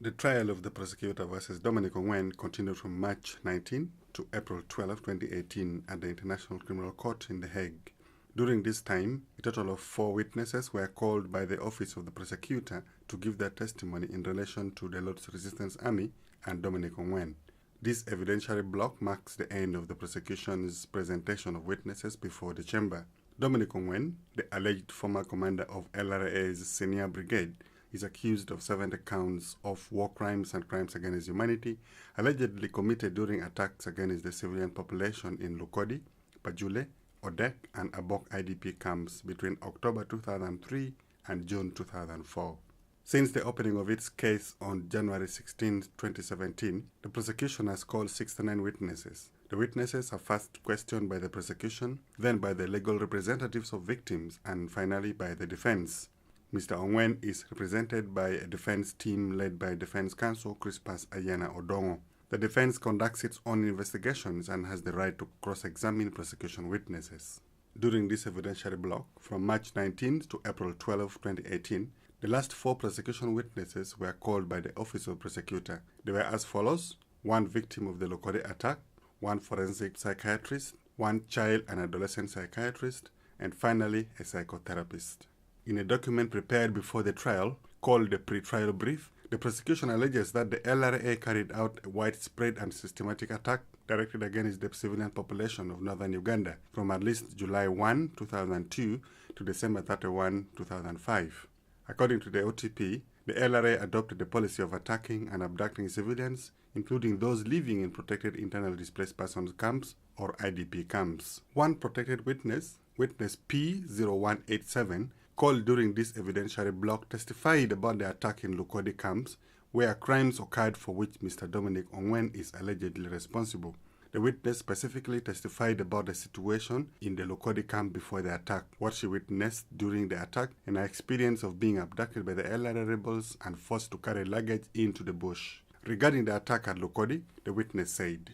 The trial of the prosecutor versus Dominic Ongwen continued from March 19 to April 12, 2018 at the International Criminal Court in The Hague. During this time, a total of 4 witnesses were called by the Office of the Prosecutor to give their testimony in relation to the Lord's Resistance Army and Dominic Ongwen. This evidentiary block marks the end of the prosecution's presentation of witnesses before the chamber. Dominic Ongwen, the alleged former commander of LRA's senior brigade, is accused of 70 counts of war crimes and crimes against humanity allegedly committed during attacks against the civilian population in Lukodi, Pajule, Odek, and Abok IDP camps between October 2003 and June 2004. Since the opening of its case on January 16, 2017, the prosecution has called 69 witnesses. The witnesses are first questioned by the prosecution, then by the legal representatives of victims, and finally by the defense. Mr. Ongwen is represented by a defense team led by Defense Counsel Crispas Ayana Odongo. The defense conducts its own investigations and has the right to cross-examine prosecution witnesses. During this evidentiary block, from March 19 to April 12, 2018, the last 4 prosecution witnesses were called by the Office of Prosecutor. They were as follows: 1 victim of the Lokode attack, 1 forensic psychiatrist, 1 child and adolescent psychiatrist, and finally a psychotherapist. In a document prepared before the trial, called the Pretrial Brief, the prosecution alleges that the LRA carried out a widespread and systematic attack directed against the civilian population of northern Uganda from at least July 1, 2002 to December 31, 2005. According to the OTP, the LRA adopted a policy of attacking and abducting civilians, including those living in protected internal displaced persons camps or IDP camps. One protected witness, witness P0187, called during this evidentiary block, testified about the attack in Lukodi camps, where crimes occurred for which Mr. Dominic Ongwen is allegedly responsible. The witness specifically testified about the situation in the Lukodi camp before the attack, what she witnessed during the attack, and her experience of being abducted by the LRA rebels and forced to carry luggage into the bush. Regarding the attack at Lukodi, the witness said,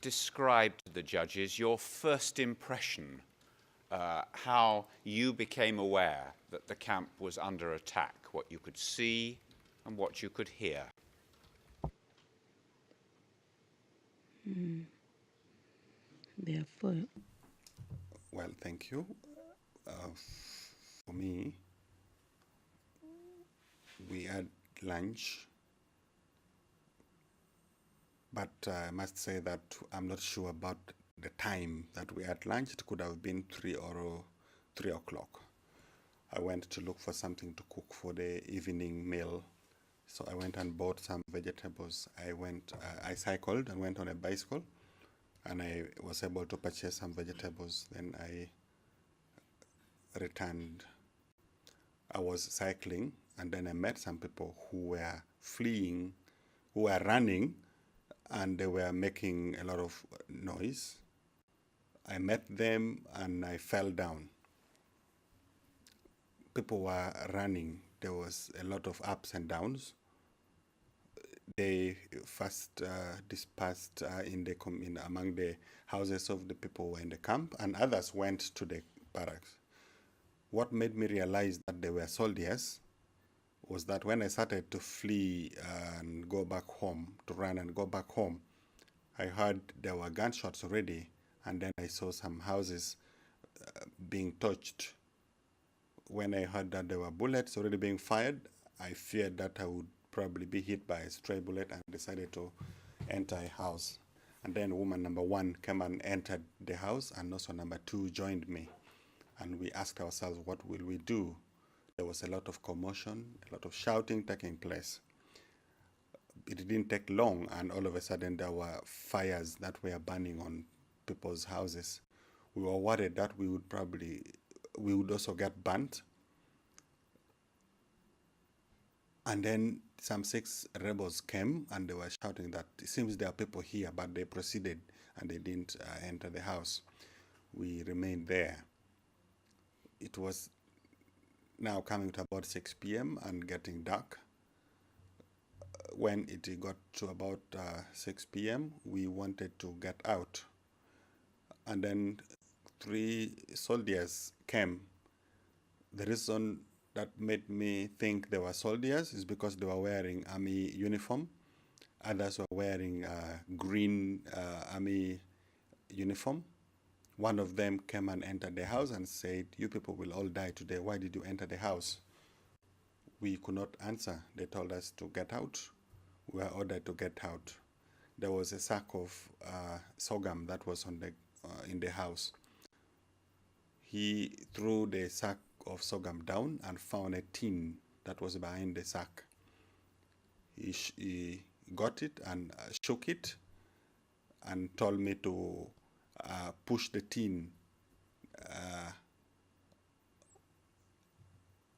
"Describe to the judges your first impression, how you became aware that the camp was under attack, what you could see and what you could hear." Therefore, well, thank you. For me, we had lunch, but I must say that I'm not sure about the time that we had lunch. It could have been 3 o'clock. I went to look for something to cook for the evening meal, so I went and bought some vegetables. I cycled and went on a bicycle, and I was able to purchase some vegetables. Then I returned. I was cycling, and then I met some people who were fleeing, who were running, and they were making a lot of noise. I met them and I fell down. People were running. There was a lot of ups and downs. They first dispersed among the houses of the people who were in the camp, and others went to the barracks. What made me realize that they were soldiers was that when I started to flee and go back home, to run and go back home, I heard there were gunshots already, and then I saw some houses being touched. When I heard that there were bullets already being fired, I feared that I would probably be hit by a stray bullet, and decided to enter a house. And then woman number 1 came and entered the house, and also number 2 joined me. And we asked ourselves, what will we do? There was a lot of commotion, a lot of shouting taking place. It didn't take long, and all of a sudden there were fires that were burning on people's houses. We were worried that we would also get burnt. And then some 6 rebels came, and they were shouting that it seems there are people here, but they proceeded and they didn't enter the house. We remained there. It was now coming to about 6 p.m. and getting dark. When it got to about 6 p.m., we wanted to get out. And then 3 soldiers came. The reason that made me think they were soldiers is because they were wearing army uniform. Others were wearing green army uniform. One of them came and entered the house and said, "You people will all die today. Why did you enter the house?" We could not answer. They told us to get out. We were ordered to get out. There was a sack of sorghum that was on in the house. He threw the sack of sorghum down and found a tin that was behind the sack. He got it and shook it and told me to push the tin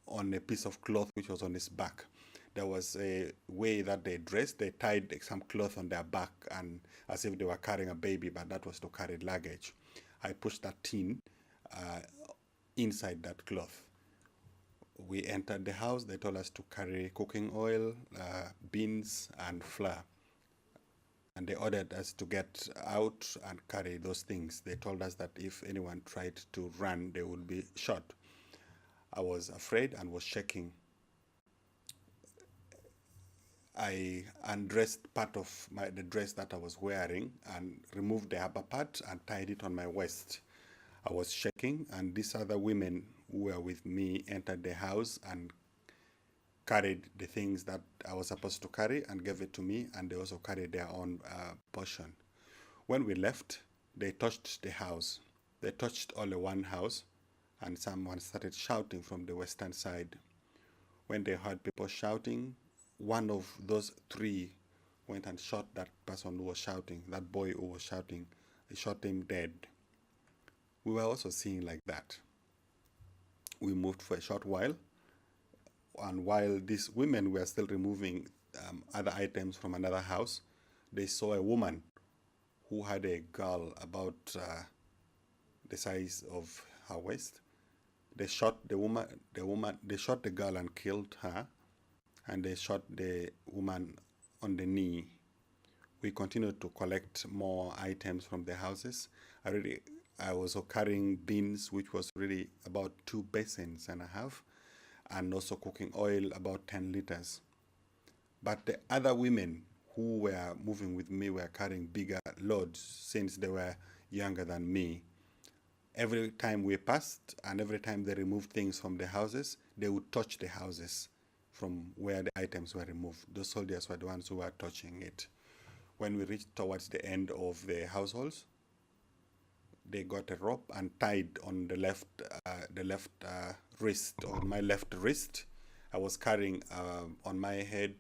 on a piece of cloth which was on his back. There was a way that they dressed. They tied some cloth on their back and as if they were carrying a baby, but that was to carry luggage. I pushed that tin inside that cloth. We entered the house. They told us to carry cooking oil, beans, and flour. And they ordered us to get out and carry those things. They told us that if anyone tried to run, they would be shot. I was afraid and was shaking. I undressed part of the dress that I was wearing and removed the upper part and tied it on my waist. I was shaking, and these other women who were with me entered the house and carried the things that I was supposed to carry and gave it to me, and they also carried their own portion. When we left, they touched the house. They touched only one house, and someone started shouting from the western side. When they heard people shouting, one of those three went and shot that person who was shouting, that boy who was shouting. They shot him dead. We were also seeing like that. We moved for a short while, and while these women were still removing other items from another house, they saw a woman who had a girl about the size of her waist. They shot the woman. They shot the girl and killed her, and they shot the woman on the knee. We continued to collect more items from the houses. I was also carrying beans, which was really about 2 basins and a half, and also cooking oil, about 10 liters. But the other women who were moving with me were carrying bigger loads since they were younger than me. Every time we passed and every time they removed things from the houses, they would touch the houses from where the items were removed. Those soldiers were the ones who were touching it. When we reached towards the end of the households, they got a rope and tied on the left wrist, on my left wrist. I was carrying on my head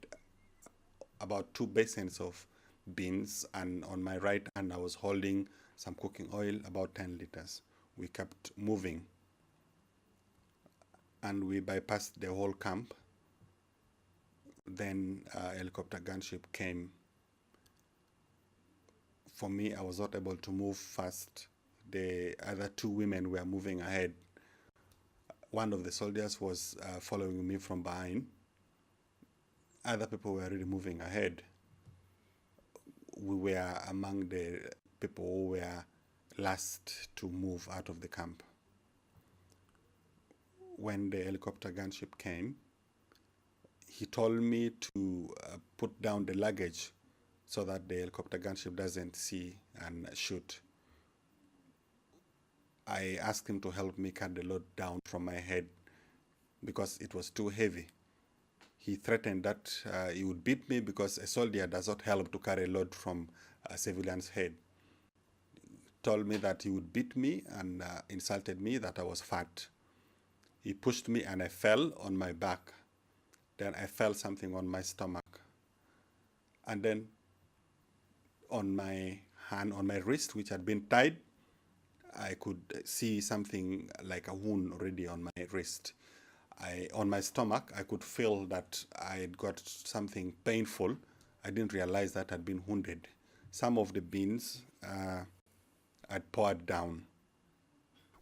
about 2 basins of beans, and on my right hand I was holding some cooking oil, about 10 liters. We kept moving, and we bypassed the whole camp. Then a helicopter gunship came. For me, I was not able to move fast. The other 2 women were moving ahead. One of the soldiers was following me from behind. Other people were really moving ahead. We were among the people who were last to move out of the camp. When the helicopter gunship came, he told me to put down the luggage so that the helicopter gunship doesn't see and shoot. I asked him to help me cut the load down from my head because it was too heavy. He threatened that he would beat me because a soldier does not help to carry a load from a civilian's head. He told me that he would beat me and insulted me that I was fat. He pushed me and I fell on my back. Then I felt something on my stomach. And then on my hand, on my wrist, which had been tied, I could see something like a wound already on my wrist. On my stomach, I could feel that I had got something painful. I didn't realize that I'd been wounded. Some of the beans had poured down.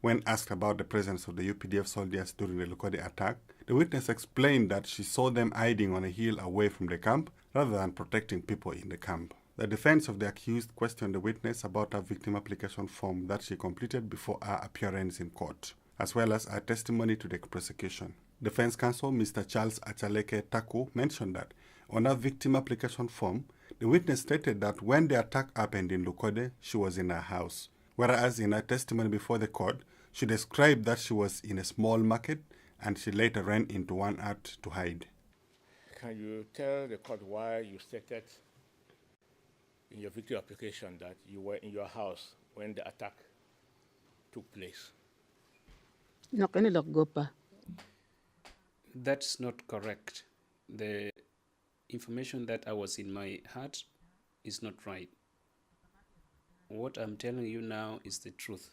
When asked about the presence of the UPDF soldiers during the Lukodi attack, the witness explained that she saw them hiding on a hill away from the camp rather than protecting people in the camp. The defense of the accused questioned the witness about her victim application form that she completed before her appearance in court, as well as her testimony to the prosecution. Defense counsel Mr. Charles Achaleke Taku mentioned that on her victim application form, the witness stated that when the attack happened in Lukode, she was in her house, whereas in her testimony before the court, she described that she was in a small market and she later ran into one hut to hide. Can you tell the court why you stated in your victim application that you were in your house when the attack took place? That's not correct. The information that I was in my hut is not right. What I'm telling you now is the truth.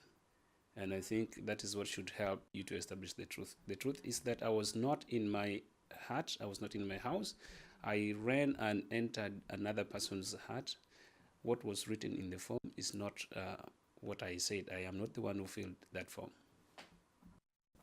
And I think that is what should help you to establish the truth. The truth is that I was not in my hut, I was not in my house. I ran and entered another person's hut. What was written in the form is not what I said. I am not the one who filled that form.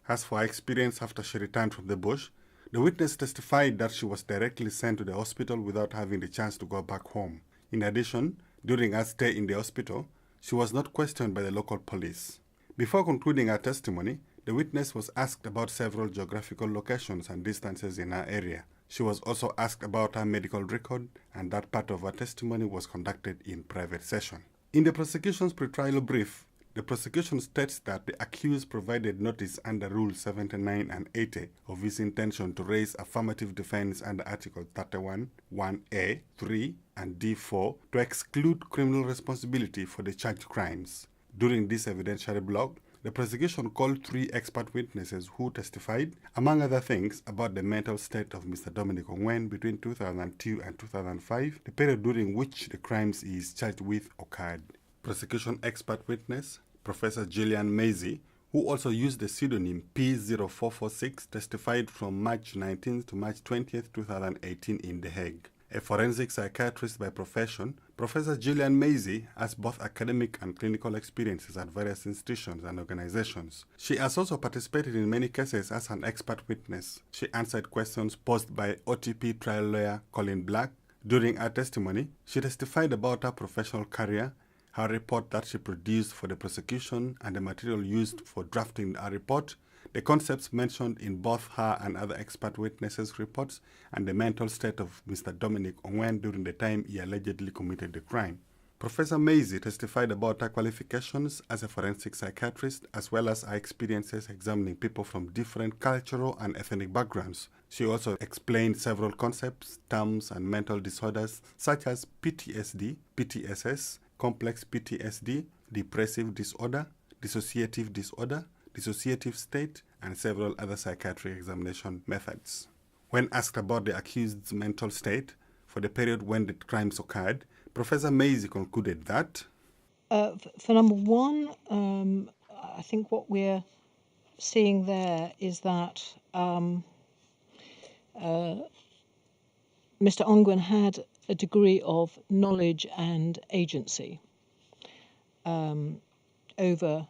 As for her experience after she returned from the bush, the witness testified that she was directly sent to the hospital without having the chance to go back home. In addition, during her stay in the hospital, she was not questioned by the local police. Before concluding her testimony, the witness was asked about several geographical locations and distances in her area. She was also asked about her medical record, and that part of her testimony was conducted in private session. In the prosecution's pretrial brief, the prosecution states that the accused provided notice under Rule 79 and 80 of his intention to raise affirmative defense under Article 31, 1A, 3, and D4 to exclude criminal responsibility for the charged crimes. During this evidentiary block, the prosecution called 3 expert witnesses who testified, among other things, about the mental state of Mr. Dominic Ongwen between 2002 and 2005, the period during which the crimes he is charged with occurred. Prosecution expert witness Professor Gillian Maisie, who also used the pseudonym P0446, testified from March 19th to March 20th, 2018 in The Hague. A forensic psychiatrist by profession, Professor Gillian Maisie has both academic and clinical experiences at various institutions and organizations. She has also participated in many cases as an expert witness. She answered questions posed by OTP trial lawyer Colin Black. During her testimony, she testified about her professional career, her report that she produced for the prosecution and the material used for drafting her report, the concepts mentioned in both her and other expert witnesses' reports, and the mental state of Mr. Dominic Ongwen during the time he allegedly committed the crime. Professor Maisie testified about her qualifications as a forensic psychiatrist, as well as her experiences examining people from different cultural and ethnic backgrounds. She also explained several concepts, terms, and mental disorders such as PTSD, PTSS, complex PTSD, depressive disorder, dissociative disorder, dissociative state, and several other psychiatric examination methods. When asked about the accused's mental state for the period when the crimes occurred, Professor Maisie concluded that for number one, I think what we're seeing there is that Mr. Ongwen had a degree of knowledge and agency over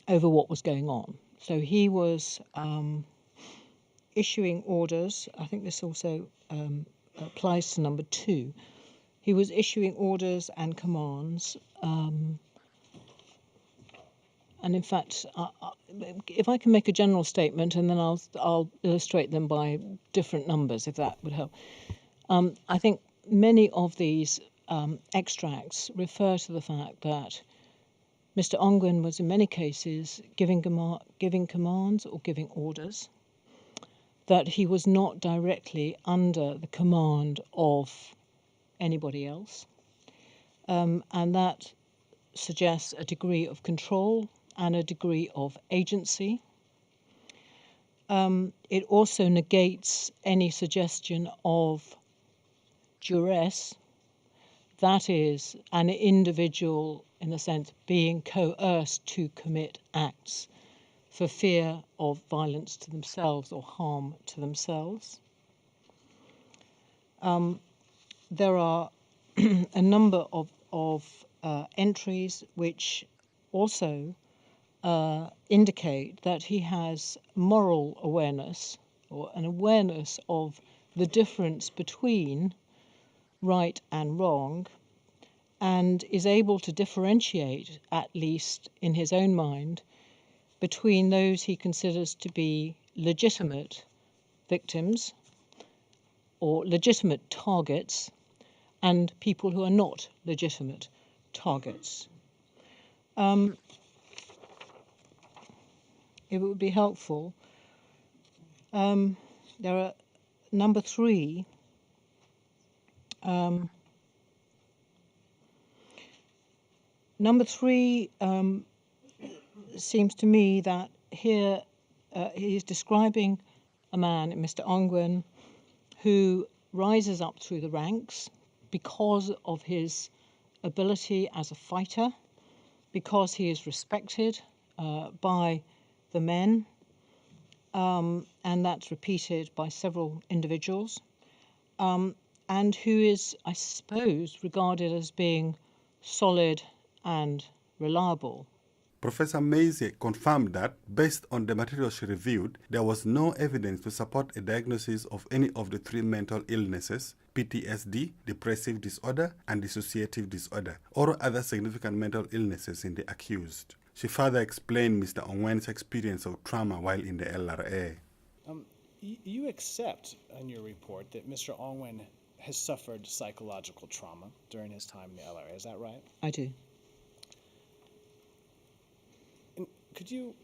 what was going on. So he was issuing orders. I think this also applies to number two. He was issuing orders and commands. And in fact, if I can make a general statement, and then I'll illustrate them by different numbers, if that would help. I think many of these extracts refer to the fact that Mr. Ongwen was in many cases giving commands or giving orders, that he was not directly under the command of anybody else, and that suggests a degree of control and a degree of agency. It also negates any suggestion of duress, that is, an individual, in a sense, being coerced to commit acts for fear of violence to themselves or harm to themselves. There are a number of entries which also indicate that he has moral awareness, or an awareness of the difference between right and wrong, and is able to differentiate, at least in his own mind, between those he considers to be legitimate victims or legitimate targets and people who are not legitimate targets. If it would be helpful, there are number 3. Number 3 seems to me that here he is describing a man, Mr. Ongwen, who rises up through the ranks because of his ability as a fighter, because he is respected by the men, and that's repeated by several individuals, and who is, I suppose, regarded as being solid and reliable. Professor Maisie confirmed that, based on the material she reviewed, there was no evidence to support a diagnosis of any of the 3 mental illnesses, PTSD, depressive disorder, and dissociative disorder, or other significant mental illnesses in the accused. She further explained Mr. Ongwen's experience of trauma while in the LRA. You accept in your report that Mr. Ongwen has suffered psychological trauma during his time in the LRA, is that right? I do. And could you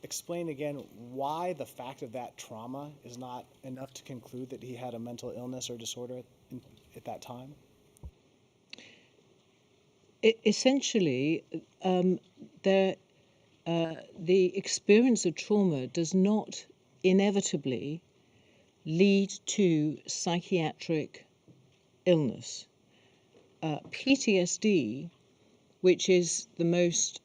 explain again why the fact of that trauma is not enough to conclude that he had a mental illness or disorder at that time? Essentially, the experience of trauma does not inevitably lead to psychiatric illness. PTSD, which is the most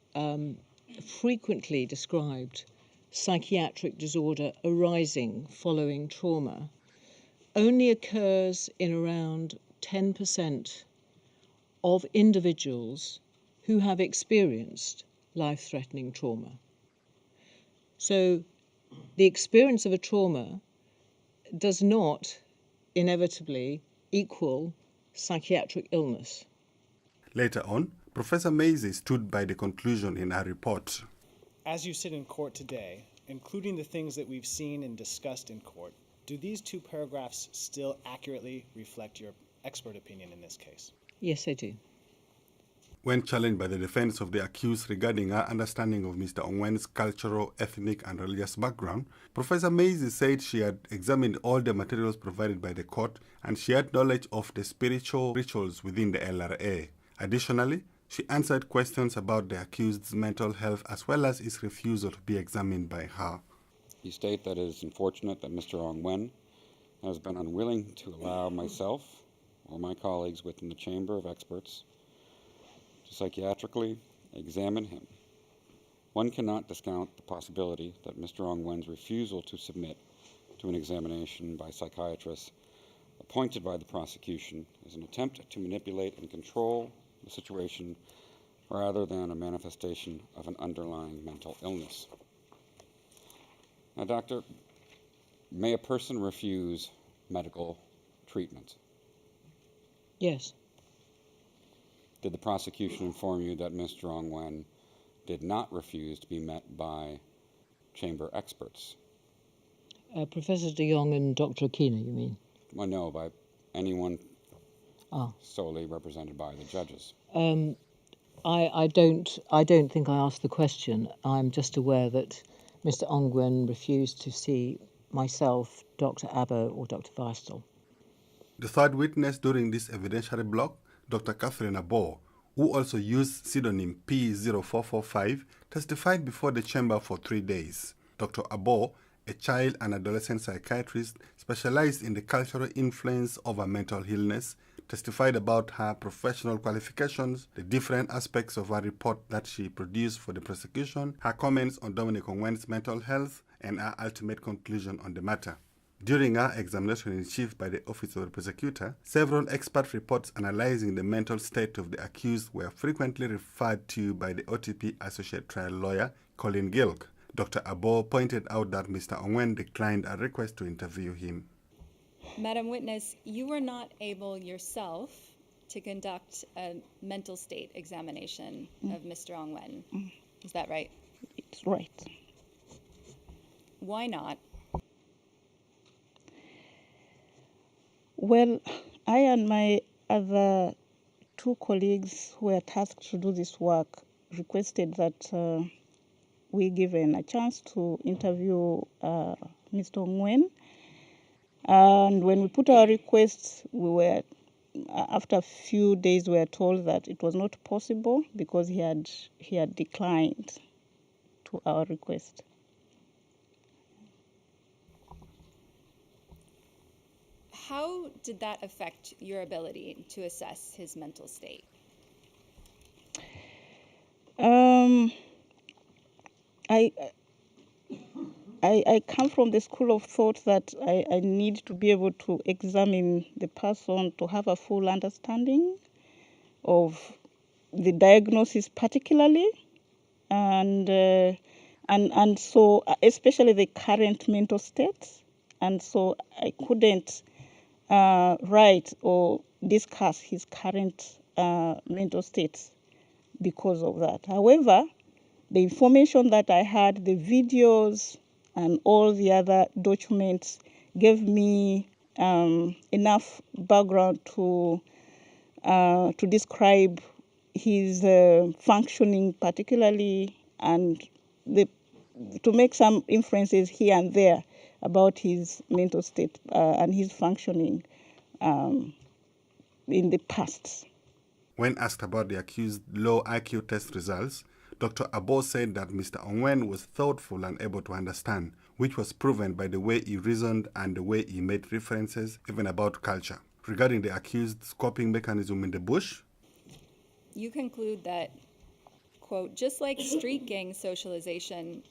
frequently described psychiatric disorder arising following trauma, only occurs in around 10% of individuals who have experienced life-threatening trauma. So the experience of a trauma does not inevitably equal psychiatric illness. Later on, Professor Maisie stood by the conclusion in her report. As you sit in court today, including the things that we've seen and discussed in court, do these 2 paragraphs still accurately reflect your expert opinion in this case? Yes, I do. When challenged by the defense of the accused regarding her understanding of Mr. Ongwen's cultural, ethnic, and religious background, Professor Maisie said she had examined all the materials provided by the court and she had knowledge of the spiritual rituals within the LRA. Additionally, she answered questions about the accused's mental health as well as his refusal to be examined by her. You state that it is unfortunate that Mr. Ongwen has been unwilling to allow myself or my colleagues within the Chamber of Experts to psychiatrically examine him. One cannot discount the possibility that Mr. Ongwen's refusal to submit to an examination by psychiatrists appointed by the prosecution is an attempt to manipulate and control the situation rather than a manifestation of an underlying mental illness. Now, Doctor, may a person refuse medical treatment? Yes. Did the prosecution inform you that Mr. Ongwen did not refuse to be met by chamber experts? Professor de Jong and Dr. Aquino, you mean? Well, no, by anyone solely represented by the judges. I don't think I asked the question. I'm just aware that Mr. Ongwen refused to see myself, Dr. Abbo, or Dr. Weistel. The third witness during this evidentiary block, Dr. Catherine Abbo, who also used pseudonym P0445, testified before the chamber for 3 days. Dr. Abbo, a child and adolescent psychiatrist specialized in the cultural influence over mental illness, testified about her professional qualifications, the different aspects of her report that she produced for the prosecution, her comments on Dominic Ongwen's mental health, and her ultimate conclusion on the matter. During her examination in chief by the Office of the Prosecutor, several expert reports analyzing the mental state of the accused were frequently referred to by the OTP Associate Trial Lawyer, Colin Gilk. Dr. Abbo pointed out that Mr. Ongwen declined a request to interview him. Madam Witness, you were not able yourself to conduct a mental state examination of Mr. Ongwen. Is that right? right. Why not? Well, I and my other two colleagues who were tasked to do this work requested that we given a chance to interview Mr. Ongwen. And when we put our requests, after a few days, we were told that it was not possible because he had declined to our request. How did that affect your ability to assess his mental state? I come from the school of thought that I need to be able to examine the person to have a full understanding of the diagnosis particularly, and so especially the current mental state. And so I couldn't write or discuss his current mental state because of that. However, the information that I had, the videos and all the other documents gave me enough background to describe his functioning particularly, and to make some inferences here and there about his mental state and his functioning in the past. When asked about the accused low IQ test results, Dr. Abo said that Mr. Ongwen was thoughtful and able to understand, which was proven by the way he reasoned and the way he made references, even about culture. Regarding the accused's coping mechanism in the bush, You conclude that, quote, just like street gang socialization,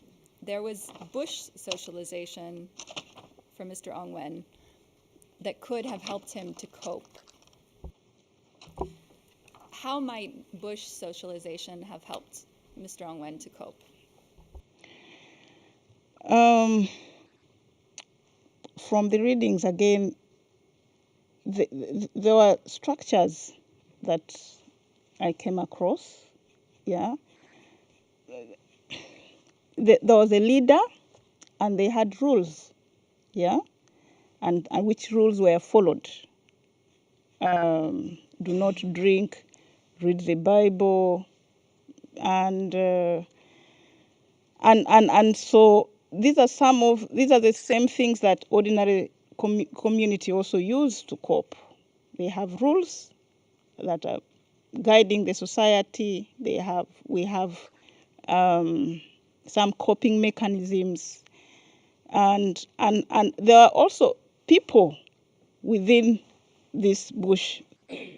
there was bush socialization for Mr. Ongwen that could have helped him to cope. How might bush socialization have helped Mr. Ongwen to cope? From the readings, again, there were structures that I came across, yeah. There was a leader, and they had rules, yeah, and which rules were followed. Do not drink, read the Bible, and so these are the same things that ordinary community also use to cope. They have rules that are guiding the society. We have some coping mechanisms, and there are also people within this bush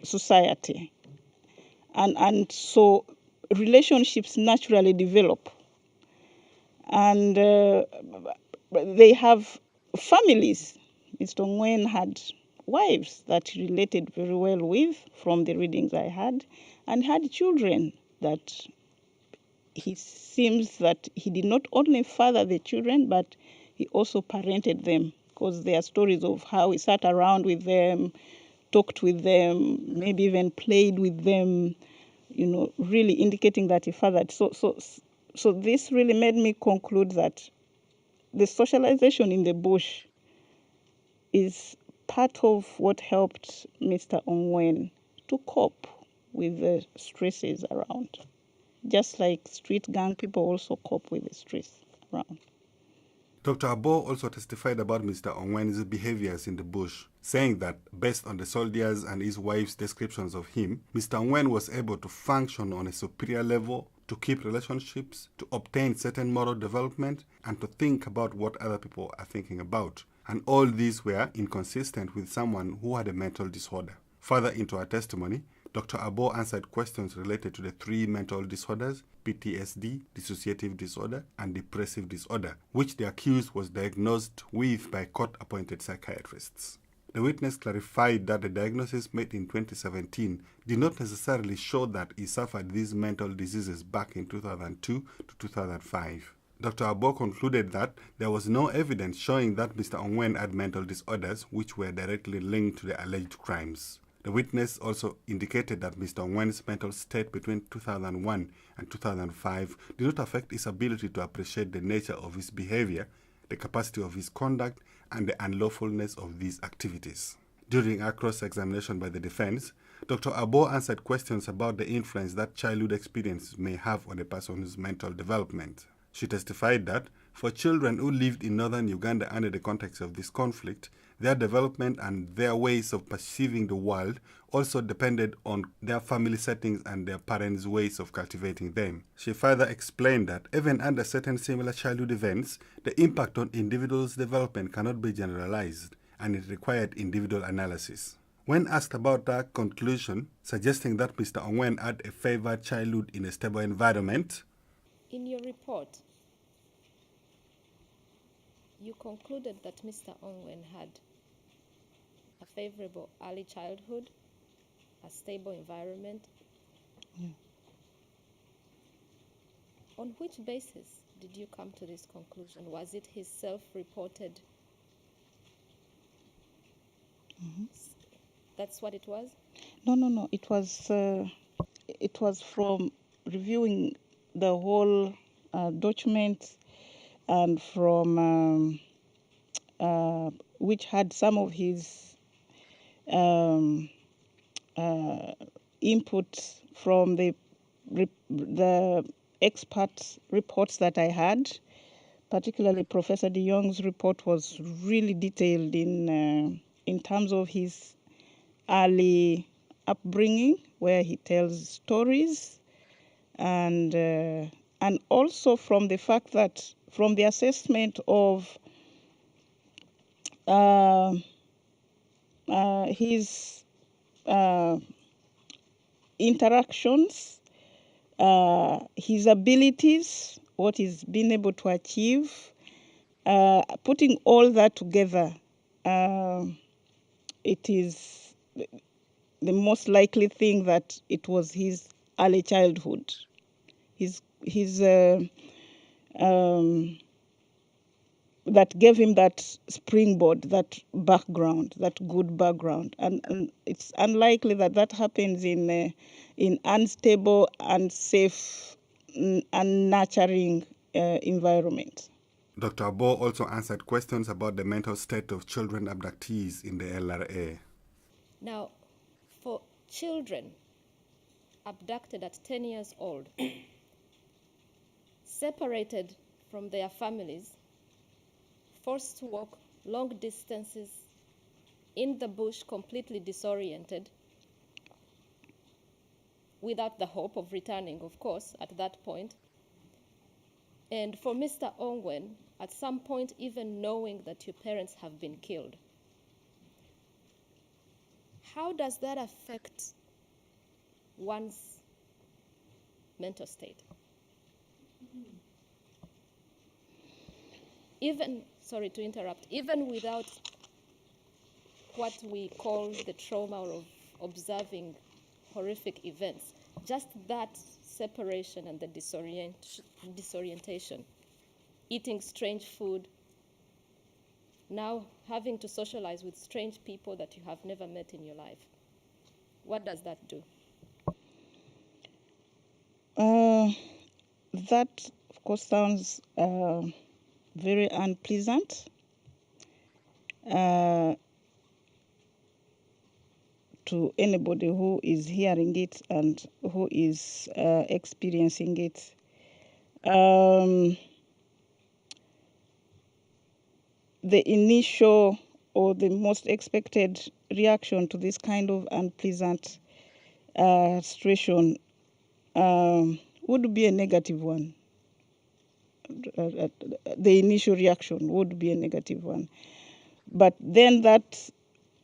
society, and so relationships naturally develop, and they have families. Mr. Ongwen had wives that he related very well with, from the readings I had, and had children that he seems that he did not only father the children, but he also parented them, because there are stories of how he sat around with them, talked with them, maybe even played with them, really indicating that he fathered. So this really made me conclude that the socialization in the bush is part of what helped Mr. Ongwen to cope with the stresses around. Just like street gang people also cope with the stress around. Dr. Abo also testified about Mr. Ongwen's behaviors in the bush, saying that based on the soldiers and his wife's descriptions of him, Mr. Ongwen was able to function on a superior level, to keep relationships, to obtain certain moral development, and to think about what other people are thinking about. And all these were inconsistent with someone who had a mental disorder. Further into her testimony, Dr. Abo answered questions related to the three mental disorders, PTSD, dissociative disorder, and depressive disorder, which the accused was diagnosed with by court-appointed psychiatrists. The witness clarified that the diagnosis made in 2017 did not necessarily show that he suffered these mental diseases back in 2002 to 2005. Dr. Abo concluded that there was no evidence showing that Mr. Ongwen had mental disorders which were directly linked to the alleged crimes. The witness also indicated that Mr. Ongwen's mental state between 2001 and 2005 did not affect his ability to appreciate the nature of his behavior, the capacity of his conduct, and the unlawfulness of these activities. During our cross-examination by the defense, Dr. Abo answered questions about the influence that childhood experiences may have on a person's mental development. She testified that for children who lived in northern Uganda under the context of this conflict, their development and their ways of perceiving the world also depended on their family settings and their parents' ways of cultivating them. She further explained that even under certain similar childhood events, the impact on individuals' development cannot be generalized, and it required individual analysis. When asked about her conclusion, suggesting that Mr. Ongwen had a favored childhood in a stable environment, in your report, you concluded that Mr. Ongwen had a favorable early childhood, a stable environment. Yeah. On which basis did you come to this conclusion? Was it his self-reported? That's what it was? No. It was from reviewing the whole document, and from which had some of his input from the expert reports that I had. Particularly, Professor de Jong's report was really detailed in terms of his early upbringing, where he tells stories, and also from the fact that from the assessment of his interactions, his abilities, what he's been able to achieve, putting all that together, it is the most likely thing that it was his early childhood. That gave him that springboard, that background, that good background, and it's unlikely that that happens in unstable, unsafe, unnurturing environment. Dr. Abo also answered questions about the mental state of children abductees in the LRA. Now, for children abducted at 10 years old, separated from their families, forced to walk long distances in the bush, completely disoriented, without the hope of returning, of course, at that point. And for Mr. Ongwen, at some point, even knowing that your parents have been killed. How does that affect one's mental state? Even, sorry to interrupt, even without what we call the trauma of observing horrific events, just that separation and the disorientation, eating strange food, now having to socialize with strange people that you have never met in your life. What does that do? That, of course, sounds very unpleasant to anybody who is hearing it and who is experiencing it. The initial or the most expected reaction to this kind of unpleasant situation would be a negative one. The initial reaction would be a negative one. But then that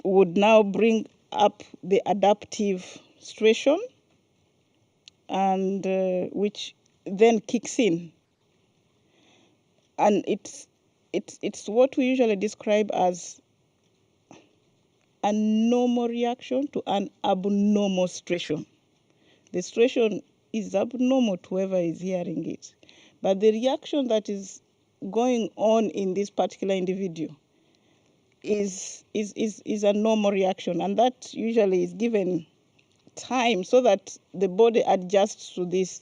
would now bring up the adaptive situation, and which then kicks in. And it's what we usually describe as a normal reaction to an abnormal situation. The situation is abnormal to whoever is hearing it. But the reaction that is going on in this particular individual is a normal reaction, and that usually is given time so that the body adjusts to this,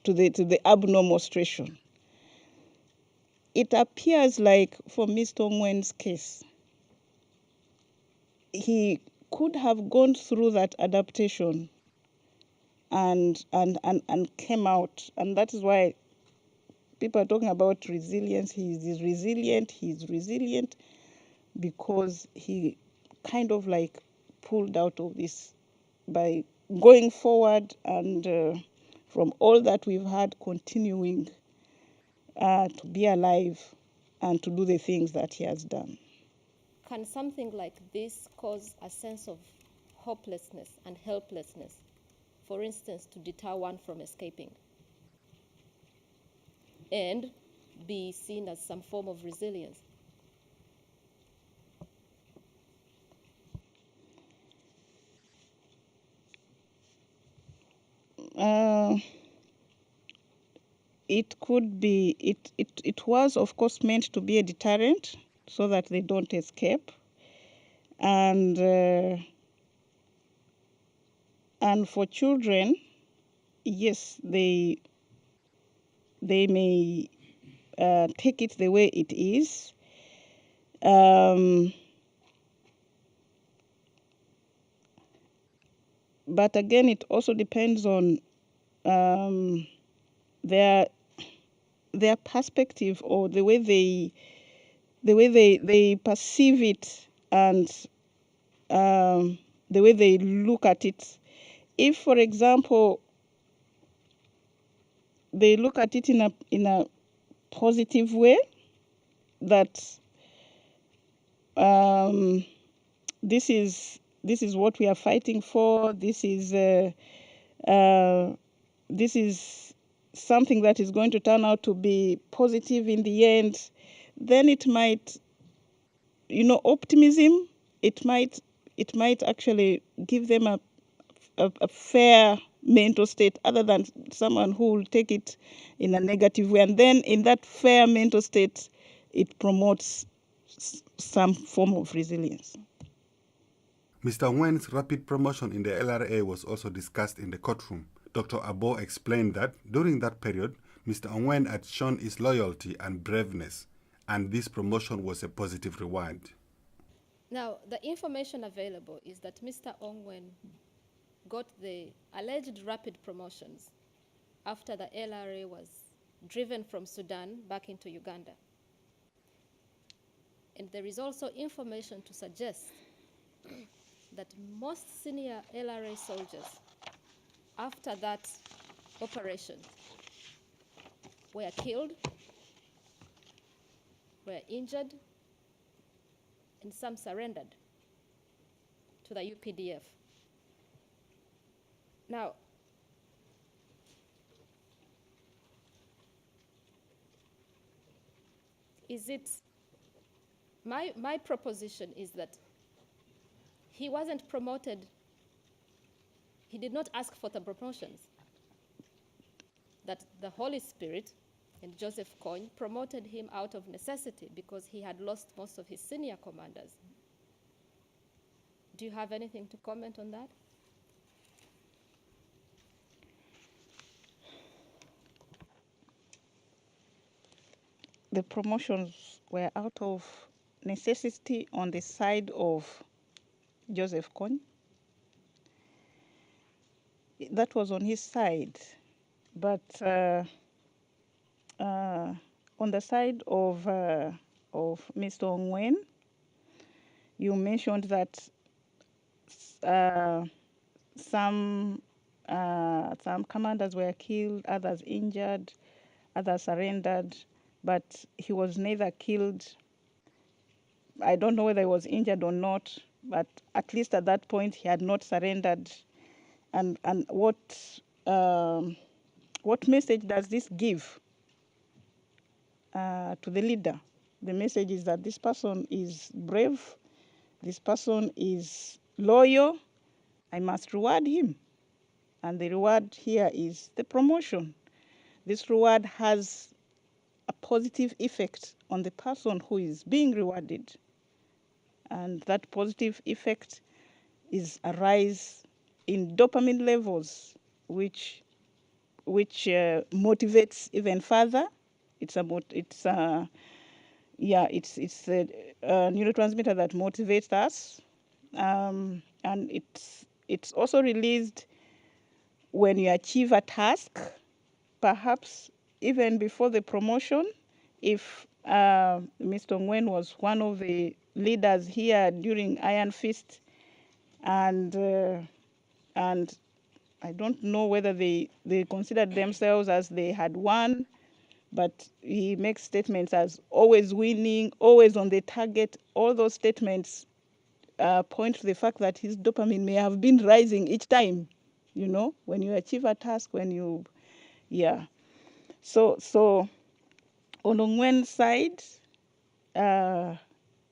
to the abnormal situation. It appears like for Mr. Ongwen's case, he could have gone through that adaptation and came out, and that is why people are talking about resilience. He's resilient because he kind of like pulled out of this by going forward and from all that we've had, continuing to be alive and to do the things that he has done. Can something like this cause a sense of hopelessness and helplessness, for instance, to deter one from escaping, and be seen as some form of resilience? It could be, it was of course meant to be a deterrent so that they don't escape. And for children, yes, they may take it the way it is. But again, it also depends on their perspective, or the way they perceive it, and the way they look at it. If, for example, they look at it in a positive way, that this is what we are fighting for. This is something that is going to turn out to be positive in the end. Then it might, optimism. It might actually give them a fair mental state, other than someone who will take it in a negative way. And then in that fair mental state, it promotes some form of resilience. Mr. Ongwen's rapid promotion in the LRA was also discussed in the courtroom. Dr. Abo explained that during that period, Mr. Ongwen had shown his loyalty and braveness, and this promotion was a positive reward. Now, the information available is that Mr. Ongwen got the alleged rapid promotions after the LRA was driven from Sudan back into Uganda. And there is also information to suggest that most senior LRA soldiers, after that operation, were killed, were injured, and some surrendered to the UPDF. Now, my proposition is that he wasn't promoted, he did not ask for the promotions, that the Holy Spirit and Joseph Kony promoted him out of necessity because he had lost most of his senior commanders. Do you have anything to comment on that? The promotions were out of necessity on the side of Joseph Kony. That was on his side. But on the side of Mr. Ongwen, you mentioned that some commanders were killed, others injured, others surrendered, but he was neither killed. I don't know whether he was injured or not, but at least at that point he had not surrendered. And what message does this give to the leader? The message is that this person is brave, this person is loyal, I must reward him. And the reward here is the promotion. This reward has a positive effect on the person who is being rewarded. And that positive effect is a rise in dopamine levels, which motivates even further. It's a neurotransmitter that motivates us, and it's also released when you achieve a task, perhaps even before the promotion. If Mr. Ongwen was one of the leaders here during Iron Fist, and I don't know whether they considered themselves as they had won, but he makes statements as always winning, always on the target. All those statements point to the fact that his dopamine may have been rising each time, when you achieve a task, So on Ongwen's side, there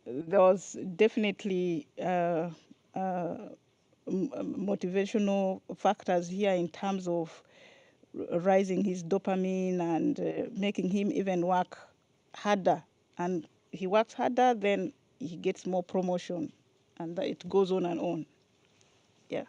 was definitely motivational factors here in terms of rising his dopamine and making him even work harder. And he works harder, then he gets more promotion, and it goes on and on. Yeah.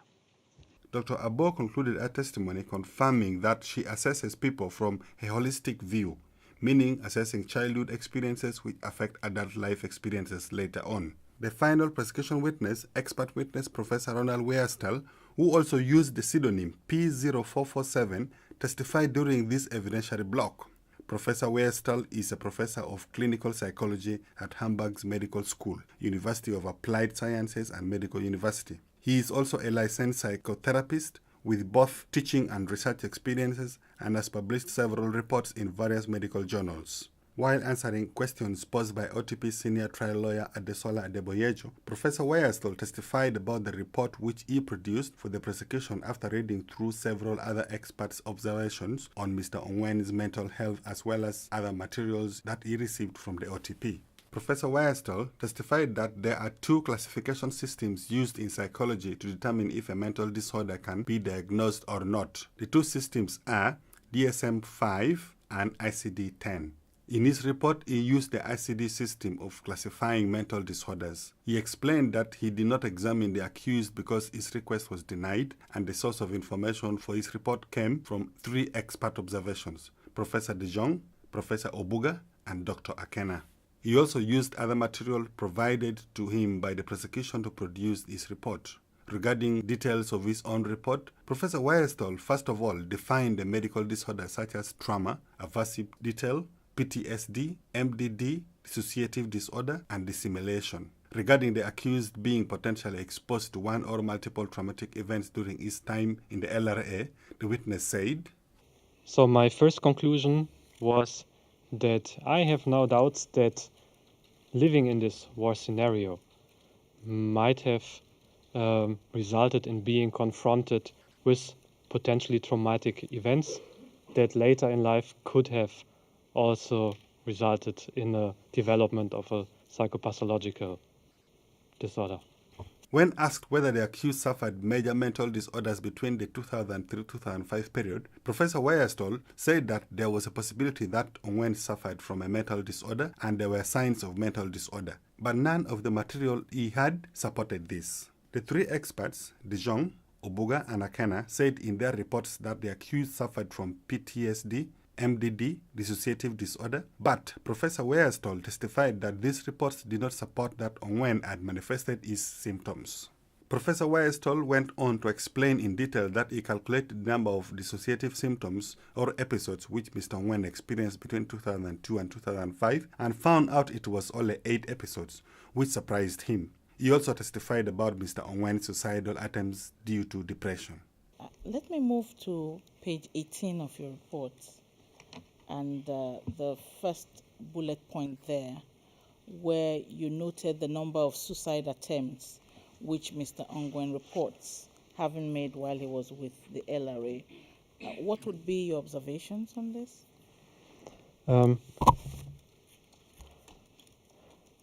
Dr. Abo concluded her testimony confirming that she assesses people from a holistic view, meaning assessing childhood experiences which affect adult life experiences later on. The final prosecution witness, expert witness Professor Ronald Weierstell, who also used the pseudonym P0447, testified during this evidentiary block. Professor Weierstell is a professor of clinical psychology at Hamburg's Medical School, University of Applied Sciences and Medical University. He is also a licensed psychotherapist with both teaching and research experiences and has published several reports in various medical journals. While answering questions posed by OTP senior trial lawyer Adesola Adeboyejo, Professor Weierstell testified about the report which he produced for the prosecution after reading through several other experts' observations on Mr. Ongwen's mental health as well as other materials that he received from the OTP. Professor Weierstell testified that there are two classification systems used in psychology to determine if a mental disorder can be diagnosed or not. The two systems are DSM-5 and ICD-10. In his report, he used the ICD system of classifying mental disorders. He explained that he did not examine the accused because his request was denied, and the source of information for his report came from three expert observations: Professor De Jong, Professor Obuga, and Dr. Akena. He also used other material provided to him by the prosecution to produce his report. Regarding details of his own report, Professor Weierstell first of all defined a medical disorder such as trauma, aversive detail, PTSD, MDD, dissociative disorder, and dissimulation. Regarding the accused being potentially exposed to one or multiple traumatic events during his time in the LRA, the witness said, So my first conclusion was that I have no doubts that living in this war scenario might have resulted in being confronted with potentially traumatic events that later in life could have also resulted in a development of a psychopathological disorder. When asked whether the accused suffered major mental disorders between the 2003-2005 period, Professor Weierstell said that there was a possibility that Ongwen suffered from a mental disorder and there were signs of mental disorder, but none of the material he had supported this. The three experts, De Jong, Obuga, and Akena, said in their reports that the accused suffered from PTSD, MDD, dissociative disorder, but Professor Weierstell testified that these reports did not support that Ongwen had manifested his symptoms. Professor Weierstell went on to explain in detail that he calculated the number of dissociative symptoms or episodes which Mr. Ongwen experienced between 2002 and 2005 and found out it was only 8 episodes, which surprised him. He also testified about Mr. Ongwen's suicidal attempts due to depression. Let me move to page 18 of your report. And the first bullet point there, where you noted the number of suicide attempts which Mr. Ongwen reports having made while he was with the LRA. What would be your observations on this?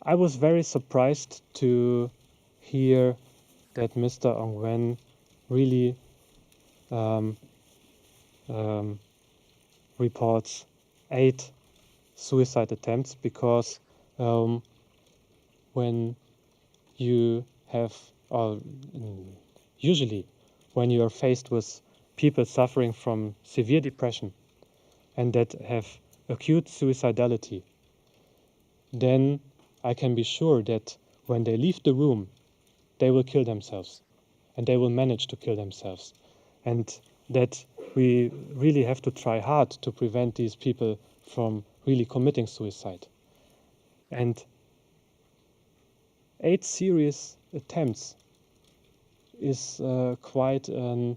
I was very surprised to hear that Mr. Ongwen really reports 8 suicide attempts, because when you have, usually when you are faced with people suffering from severe depression and that have acute suicidality, then I can be sure that when they leave the room, they will kill themselves, and they will manage to kill themselves. And that we really have to try hard to prevent these people from really committing suicide. And 8 serious attempts is quite a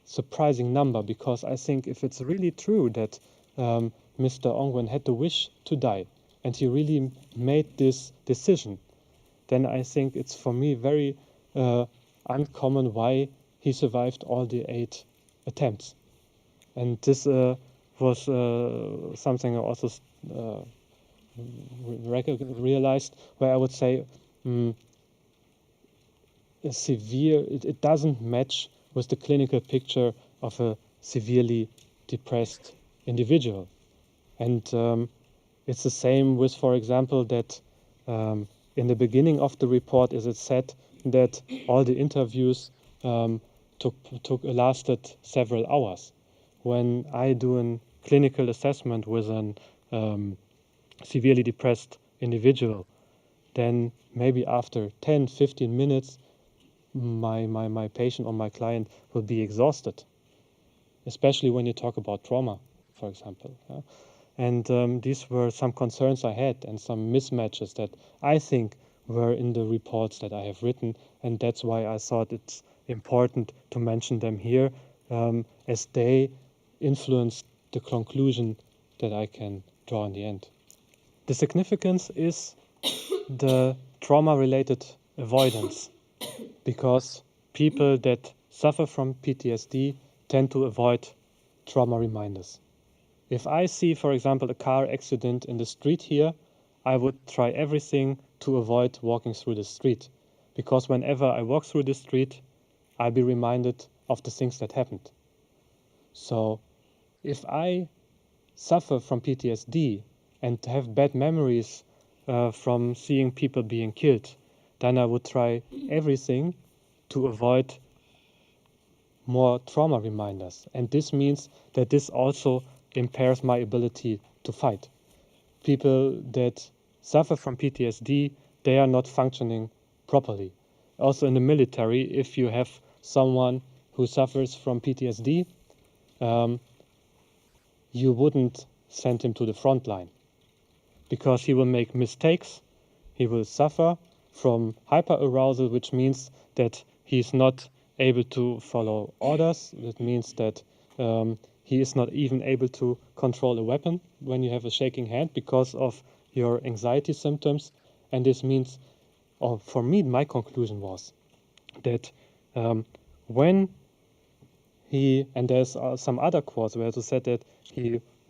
surprising number, because I think if it's really true that Mr. Ongwen had the wish to die and he really made this decision, then I think it's for me very uncommon why he survived all the 8 attempts. And this was something I also realized, where I would say a severe, it doesn't match with the clinical picture of a severely depressed individual. And it's the same with, for example, that in the beginning of the report, is it said that all the interviews lasted several hours. When I do a clinical assessment with a severely depressed individual, then maybe after 10, 15 minutes, my patient or my client will be exhausted, especially when you talk about trauma, for example. Yeah? And these were some concerns I had and some mismatches that I think were in the reports that I have written, and that's why I thought it's important to mention them here, as they influence the conclusion that I can draw in the end. The significance is the trauma-related avoidance, because people that suffer from PTSD tend to avoid trauma reminders. If I see, for example, a car accident in the street here, I would try everything to avoid walking through the street, because whenever I walk through the street, I'll be reminded of the things that happened. So if I suffer from PTSD and have bad memories from seeing people being killed, then I would try everything to avoid more trauma reminders. And this means that this also impairs my ability to fight. People that suffer from PTSD, they are not functioning properly. Also in the military, if you have someone who suffers from PTSD, you wouldn't send him to the front line, because he will make mistakes, he will suffer from hyperarousal, which means that he's not able to follow orders. That means that he is not even able to control a weapon when you have a shaking hand because of your anxiety symptoms. And this means, or for me, my conclusion was that when he, and there's some other quotes where it said that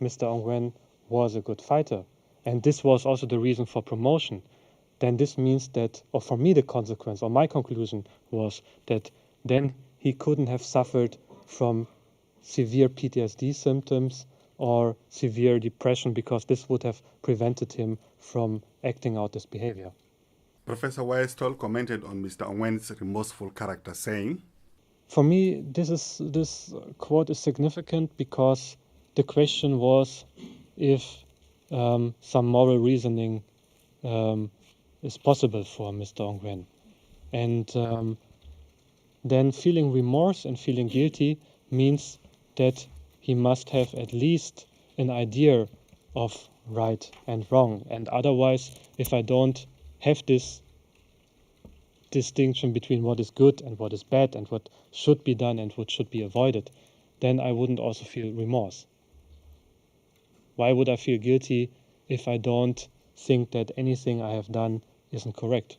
Mr. Ongwen was a good fighter, and this was also the reason for promotion, then this means that, or for me the consequence, or my conclusion was that then he couldn't have suffered from severe PTSD symptoms or severe depression, because this would have prevented him from acting out this behavior. Professor Weierstall commented on Mr. Ongwen's remorseful character, saying, "For me, this quote is significant because the question was if some moral reasoning is possible for Mr. Ongwen. And then feeling remorse and feeling guilty means that he must have at least an idea of right and wrong. And otherwise, if I don't have this distinction between what is good and what is bad and what should be done and what should be avoided, then I wouldn't also feel remorse. Why would I feel guilty if I don't think that anything I have done isn't correct?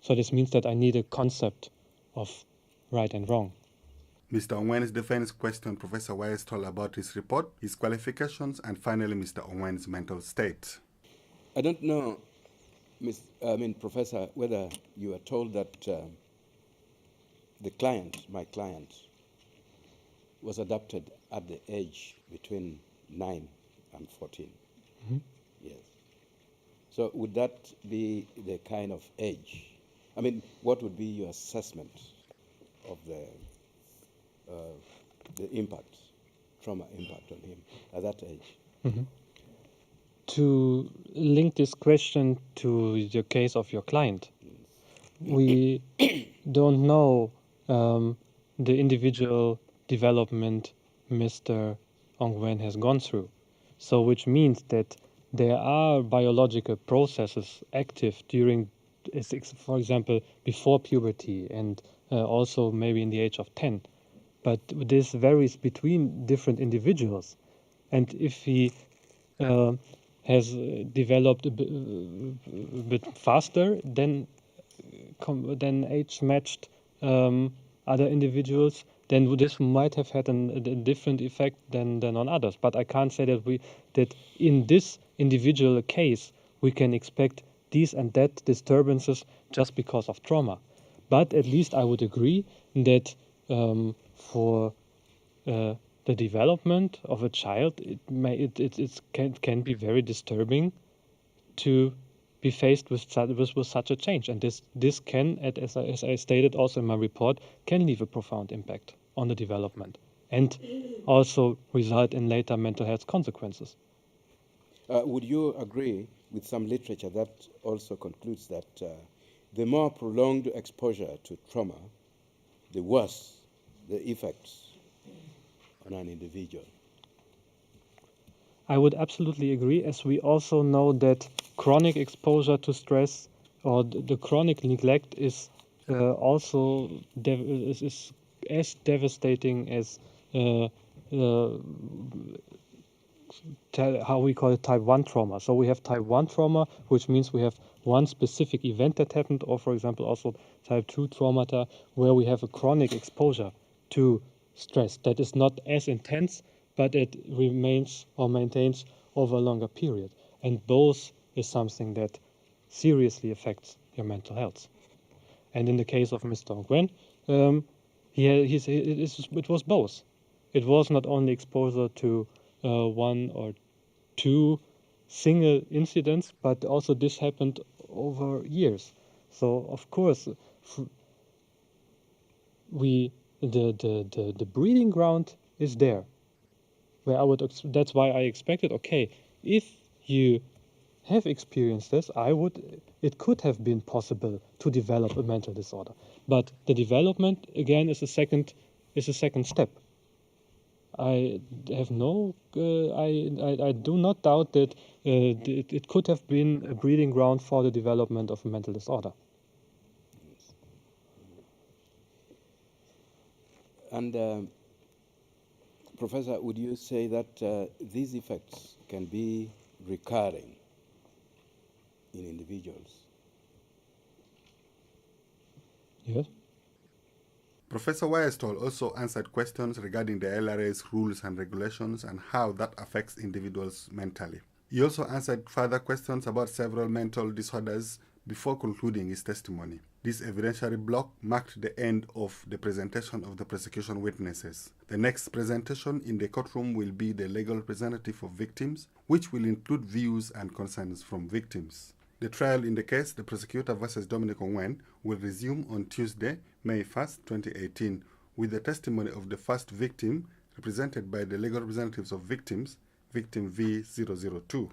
So this means that I need a concept of right and wrong." Mr. Ongwen's defense questioned Professor Weierstall about his report, his qualifications, and finally Mr. Ongwen's mental state. I don't know, Professor, whether you are told that my client, was adopted at the age between 9 and 14. Mm-hmm. Yes. So would that be the kind of age? I mean, what would be your assessment of the impact, trauma impact on him at that age? Mhm. To link this question to the case of your client, we don't know the individual development Mr. Ongwen has gone through. So which means that there are biological processes active during, for example, before puberty and also maybe in the age of 10. But this varies between different individuals. And if he has developed a bit faster than age-matched other individuals, then this might have had a different effect than on others. But I can't say that in this individual case we can expect these and that disturbances just because of trauma. But at least I would agree that for the development of a child, it can be very disturbing to be faced with such a change, and this can, as I stated also in my report, can leave a profound impact on the development and also result in later mental health consequences. Would you agree with some literature that also concludes that the more prolonged exposure to trauma, the worse the effects on an individual? I would absolutely agree, as we also know that chronic exposure to stress or the chronic neglect is also is as devastating as how we call it type 1 trauma. So we have type 1 trauma, which means we have one specific event that happened, or for example also type 2 traumata, where we have a chronic exposure to stress that is not as intense, but it remains or maintains over a longer period. And both is something that seriously affects your mental health. And in the case of Mr. Ongwen, it was both. It was not only exposure to one or two single incidents, but also this happened over years. So of course, the breeding ground is there. Where that's why I expected, okay, if you have experienced this, it could have been possible to develop a mental disorder. But the development again is a second step. I have I do not doubt that it could have been a breeding ground for the development of a mental disorder. And Professor, would you say that these effects can be recurring in individuals? Yes. Professor Weyerstall also answered questions regarding the LRA's rules and regulations and how that affects individuals mentally. He also answered further questions about several mental disorders before concluding his testimony. This evidentiary block marked the end of the presentation of the prosecution witnesses. The next presentation in the courtroom will be the legal representative of victims, which will include views and concerns from victims. The trial in the case, the prosecutor versus Dominic Ongwen, will resume on Tuesday, May 1st, 2018, with the testimony of the first victim, represented by the legal representatives of victims, victim V002.